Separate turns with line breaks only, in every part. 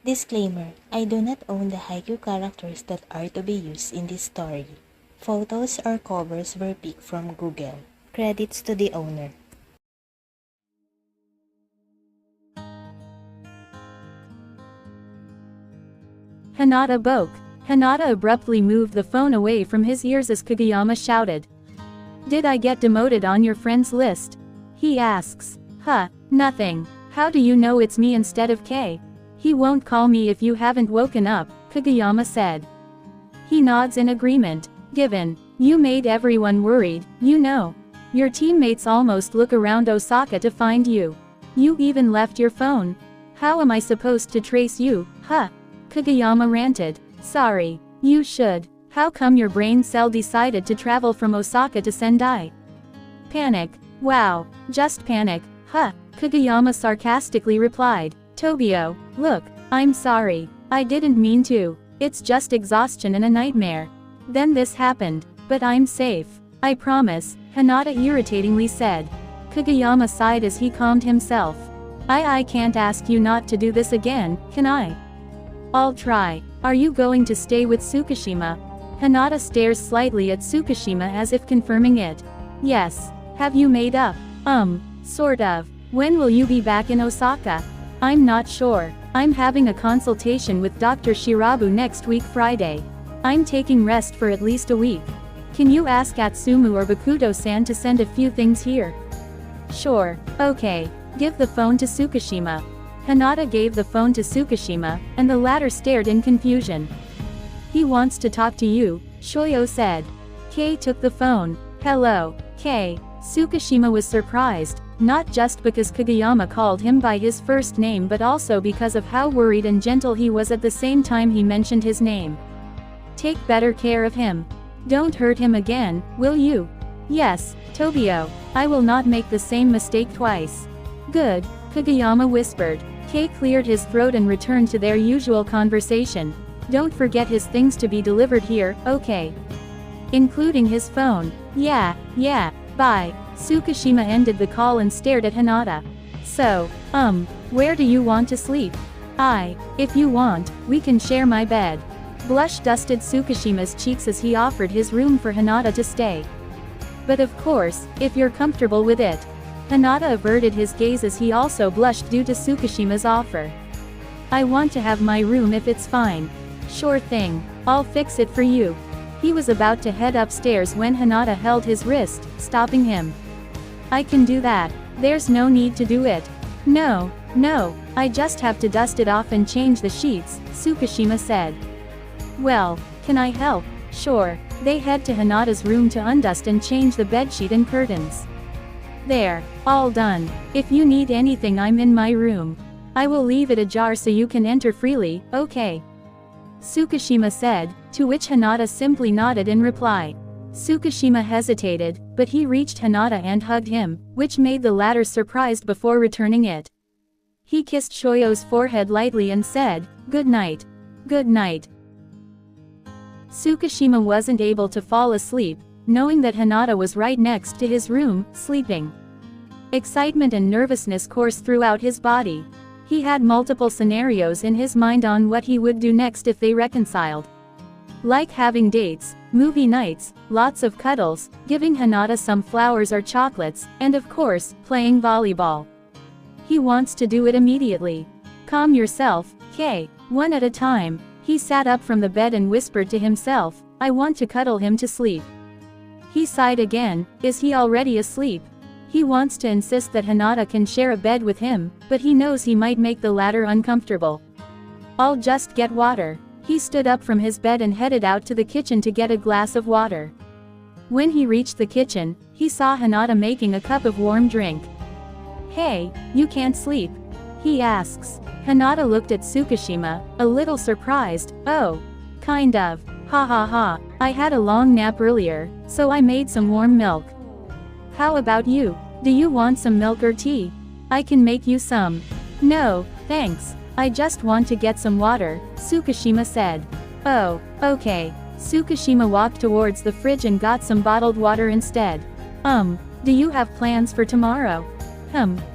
Disclaimer: I do not own the Haikyuu characters that are to be used in this story. Photos or covers were picked from Google. Credits to the owner.
Hinata woke. Hinata abruptly moved the phone away from his ears as Kageyama shouted. "Did I get demoted on your friends list?" He asks. "Huh, nothing. How do you know it's me instead of K?" "He won't call me if you haven't woken up," Kageyama said. He nods in agreement. "Given you made everyone worried, you know. Your teammates almost look around Osaka to find you. You even left your phone. How am I supposed to trace you, huh?" Kageyama ranted. "Sorry. You should. How come your brain cell decided to travel from Osaka to Sendai?" "Panic. Wow, just panic, huh?" Kageyama sarcastically replied. "Tobio, look, I'm sorry. I didn't mean to. It's just exhaustion and a nightmare. Then this happened, but I'm safe. I promise," Hinata irritatingly said. Kageyama sighed as he calmed himself. I can't ask you not to do this again, can I?" "I'll try. Are you going to stay with Tsukishima?" Hinata stares slightly at Tsukishima as if confirming it. "Yes. Have you made up?" Sort of. When will you be back in Osaka?" "I'm not sure. I'm having a consultation with Dr. Shirabu next week Friday. I'm taking rest for at least a week. Can you ask Atsumu or Bakuto-san to send a few things here?" "Sure. Okay. Give the phone to Tsukishima." Hinata gave the phone to Tsukishima, and the latter stared in confusion. "He wants to talk to you," Shōyō said. Kei took the phone. "Hello, Kei." Tsukishima was surprised, not just because Kageyama called him by his first name but also because of how worried and gentle he was at the same time he mentioned his name. "Take better care of him. Don't hurt him again, will you?" "Yes, Tobio. I will not make the same mistake twice." "Good," Kageyama whispered. Kei cleared his throat and returned to their usual conversation. "Don't forget his things to be delivered here, okay? Including his phone." Yeah, bye." Tsukishima ended the call and stared at Hinata. "So, where do you want to sleep?" If you want, we can share my bed." Blush dusted Tsukishima's cheeks as he offered his room for Hinata to stay. "But of course, if you're comfortable with it." Hinata averted his gaze as he also blushed due to Tsukishima's offer. "I want to have my room if it's fine." "Sure thing. I'll fix it for you." He was about to head upstairs when Hinata held his wrist, stopping him. "I can do that. There's no need to do it." No, I just have to dust it off and change the sheets," Tsukishima said. "Well, can I help?" "Sure." They head to Hinata's room to undust and change the bedsheet and curtains. "There, all done. If you need anything, I'm in my room. I will leave it ajar so you can enter freely, okay?" Tsukishima said, to which Hinata simply nodded in reply. Tsukishima hesitated, but he reached Hinata and hugged him, which made the latter surprised before returning it. He kissed Shōyō's forehead lightly and said, "Good night." "Good night." Tsukishima wasn't able to fall asleep, knowing that Hinata was right next to his room, sleeping. Excitement and nervousness coursed throughout his body. He had multiple scenarios in his mind on what he would do next if they reconciled. Like having dates, movie nights, lots of cuddles, giving Hinata some flowers or chocolates, and of course, playing volleyball. He wants to do it immediately. "Calm yourself, Kei, one at a time." He sat up from the bed and whispered to himself, "I want to cuddle him to sleep." He sighed again. Is he already asleep? He wants to insist that Hinata can share a bed with him, but he knows he might make the latter uncomfortable. "I'll just get water." He stood up from his bed and headed out to the kitchen to get a glass of water. When he reached the kitchen, he saw Hinata making a cup of warm drink. "Hey, you can't sleep?" he asks. Hinata looked at Tsukishima, a little surprised. "Oh, kind of. Ha ha ha. I had a long nap earlier, so I made some warm milk. How about you? Do you want some milk or tea? I can make you some." "No, thanks. I just want to get some water," Tsukishima said. "Oh, okay." Tsukishima walked towards the fridge and got some bottled water instead. Do you have plans for tomorrow?"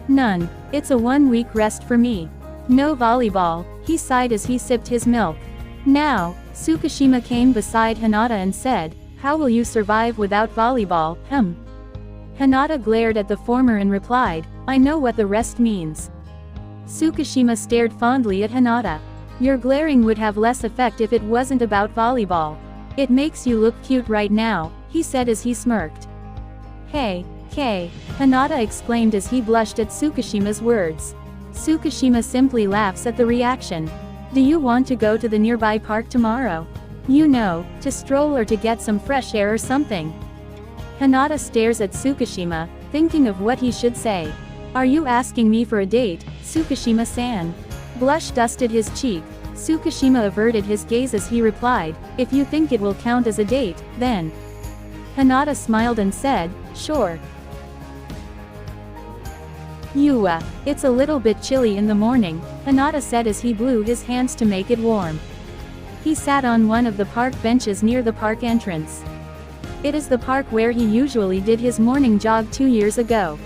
None. It's a 1-week rest for me." No volleyball, he sighed as he sipped his milk. Now, TsukiHina came beside Hinata and said, how will you survive without volleyball, Hinata glared at the former and replied, I know what the rest means. TsukiHina stared fondly at Hinata. Your glaring would have less effect if it wasn't about volleyball. It makes you look cute right now, he said as he smirked. Hey, Kay, Hinata exclaimed as he blushed at TsukiHina's words. TsukiHina simply laughs at the reaction. Do you want to go to the nearby park tomorrow? You know, to stroll or to get some fresh air or something. Hinata stares at TsukiHina, thinking of what he should say. Are you asking me for a date, TsukiHina-san? Blush dusted his cheek. TsukiHina averted his gaze as he replied, if you think it will count as a date, then. Hinata smiled and said, sure. It's a little bit chilly in the morning, Hinata said as he blew his hands to make it warm. He sat on one of the park benches near the park entrance. It is the park where he usually did his morning jog 2 years ago.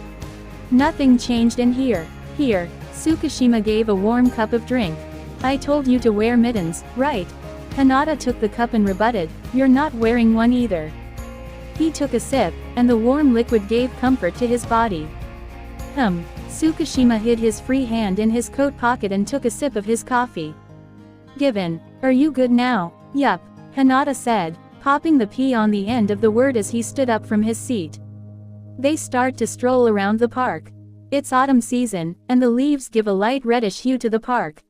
Nothing changed in here. Here, TsukiHina gave a warm cup of drink. I told you to wear mittens, right? Hinata took the cup and rebutted, you're not wearing one either. He took a sip, and the warm liquid gave comfort to his body. TsukiHina hid his free hand in his coat pocket and took a sip of his coffee. Given. Are you good now? Yup, Hinata said, popping the P on the end of the word as he stood up from his seat. They start to stroll around the park. It's autumn season, and the leaves give a light reddish hue to the park.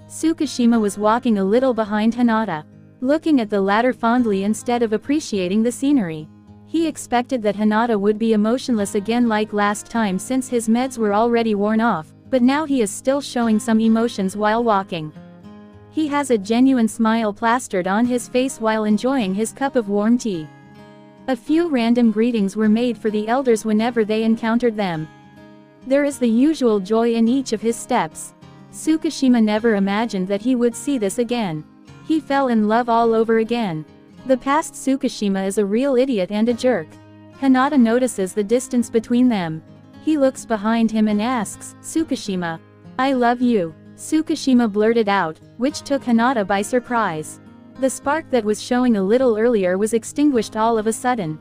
TsukiHina was walking a little behind Hinata, looking at the latter fondly instead of appreciating the scenery. He expected that Hinata would be emotionless again like last time since his meds were already worn off, but now he is still showing some emotions while walking. He has a genuine smile plastered on his face while enjoying his cup of warm tea. A few random greetings were made for the elders whenever they encountered them. There is the usual joy in each of his steps. TsukiHina never imagined that he would see this again. He fell in love all over again. The past TsukiHina is a real idiot and a jerk. Hinata notices the distance between them. He looks behind him and asks, TsukiHina, I love you. TsukiHina blurted out, which took Hinata by surprise. The spark that was showing a little earlier was extinguished all of a sudden.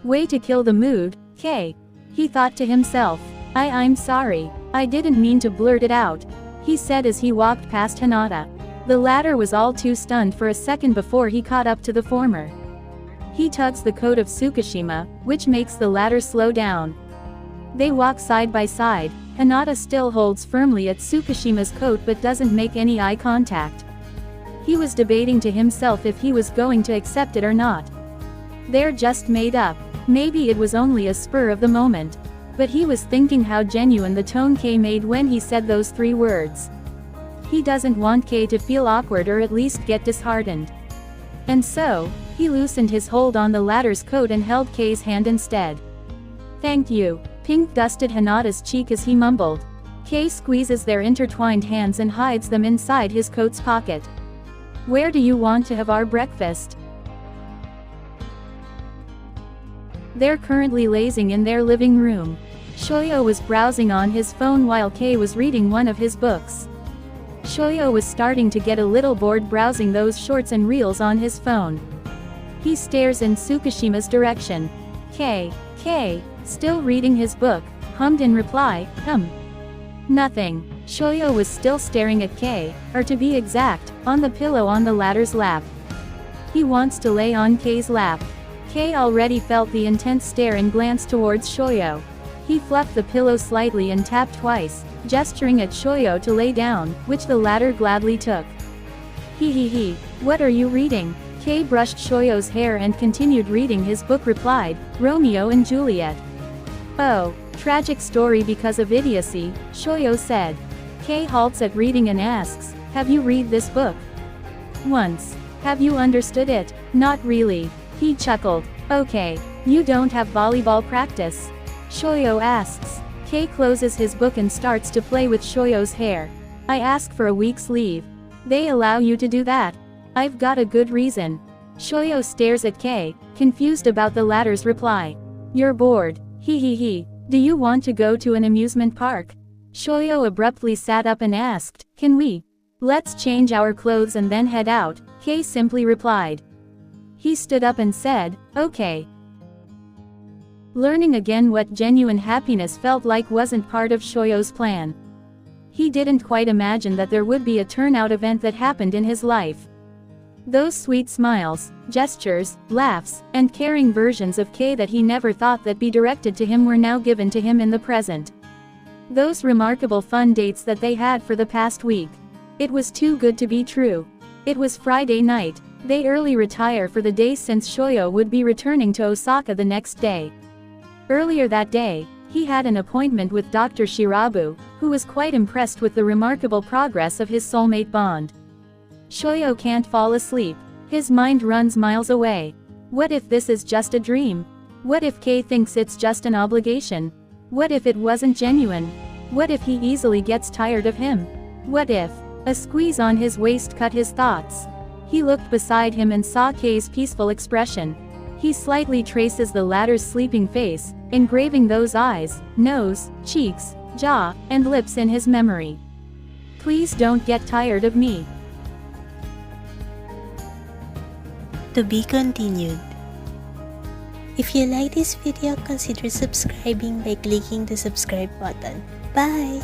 Way to kill the mood, Kay. He thought to himself. I'm sorry. I didn't mean to blurt it out, he said as he walked past Hinata. The latter was all too stunned for a second before he caught up to the former. He tugs the coat of TsukiHina, which makes the latter slow down. They walk side by side. Hinata still holds firmly at TsukiHina's coat but doesn't make any eye contact. He was debating to himself if he was going to accept it or not. They're just made up. Maybe it was only a spur of the moment. But he was thinking how genuine the tone Kay made when he said those 3 words. He doesn't want Kay to feel awkward or at least get disheartened. And so, he loosened his hold on the latter's coat and held Kay's hand instead. Thank you. Pink dusted Hinata's cheek as he mumbled. Kay squeezes their intertwined hands and hides them inside his coat's pocket. Where do you want to have our breakfast? They're currently lazing in their living room. Shōyō was browsing on his phone while Kay was reading one of his books. Shōyō was starting to get a little bored browsing those shorts and reels on his phone. He stares in TsukiHina's direction. Kay, still reading his book, hummed in reply, Nothing. Shōyō was still staring at Kay, or to be exact, on the pillow on the latter's lap. He wants to lay on Kay's lap. Kay already felt the intense stare and glanced towards Shōyō. He fluffed the pillow slightly and tapped twice, gesturing at Shōyō to lay down, which the latter gladly took. He, what are you reading? Kay brushed Shōyō's hair and continued reading his book replied, Romeo and Juliet. Oh, tragic story because of idiocy, Shōyō said. Kay halts at reading and asks, have you read this book? Once. Have you understood it? Not really. He chuckled. Okay, you don't have volleyball practice? Shōyō asks. Kay closes his book and starts to play with Shōyō's hair. I ask for a week's leave. They allow you to do that? I've got a good reason. Shōyō stares at Kay, confused about the latter's reply. You're bored. He. Do you want to go to an amusement park? Shōyō abruptly sat up and asked, "Can we? Let's change our clothes and then head out," Kei simply replied. He stood up and said, "Okay." Learning again what genuine happiness felt like wasn't part of Shōyō's plan. He didn't quite imagine that there would be a turnout event that happened in his life. Those sweet smiles, gestures, laughs, and caring versions of Kei that he never thought that be directed to him were now given to him in the present. Those remarkable fun dates that they had for the past week. It was too good to be true. It was Friday night. They early retire for the day since Shōyō would be returning to Osaka the next day. Earlier that day, he had an appointment with Dr. Shirabu, who was quite impressed with the remarkable progress of his soulmate bond. Shōyō can't fall asleep. His mind runs miles away. What if this is just a dream? What if Kei thinks it's just an obligation? What if it wasn't genuine? What if he easily gets tired of him? What if a squeeze on his waist cut his thoughts? He looked beside him and saw Kei's peaceful expression. He slightly traces the latter's sleeping face, engraving those eyes, nose, cheeks, jaw, and lips in his memory. Please don't get tired of me.
To be continued. If you like this video, consider subscribing by clicking the subscribe button. Bye!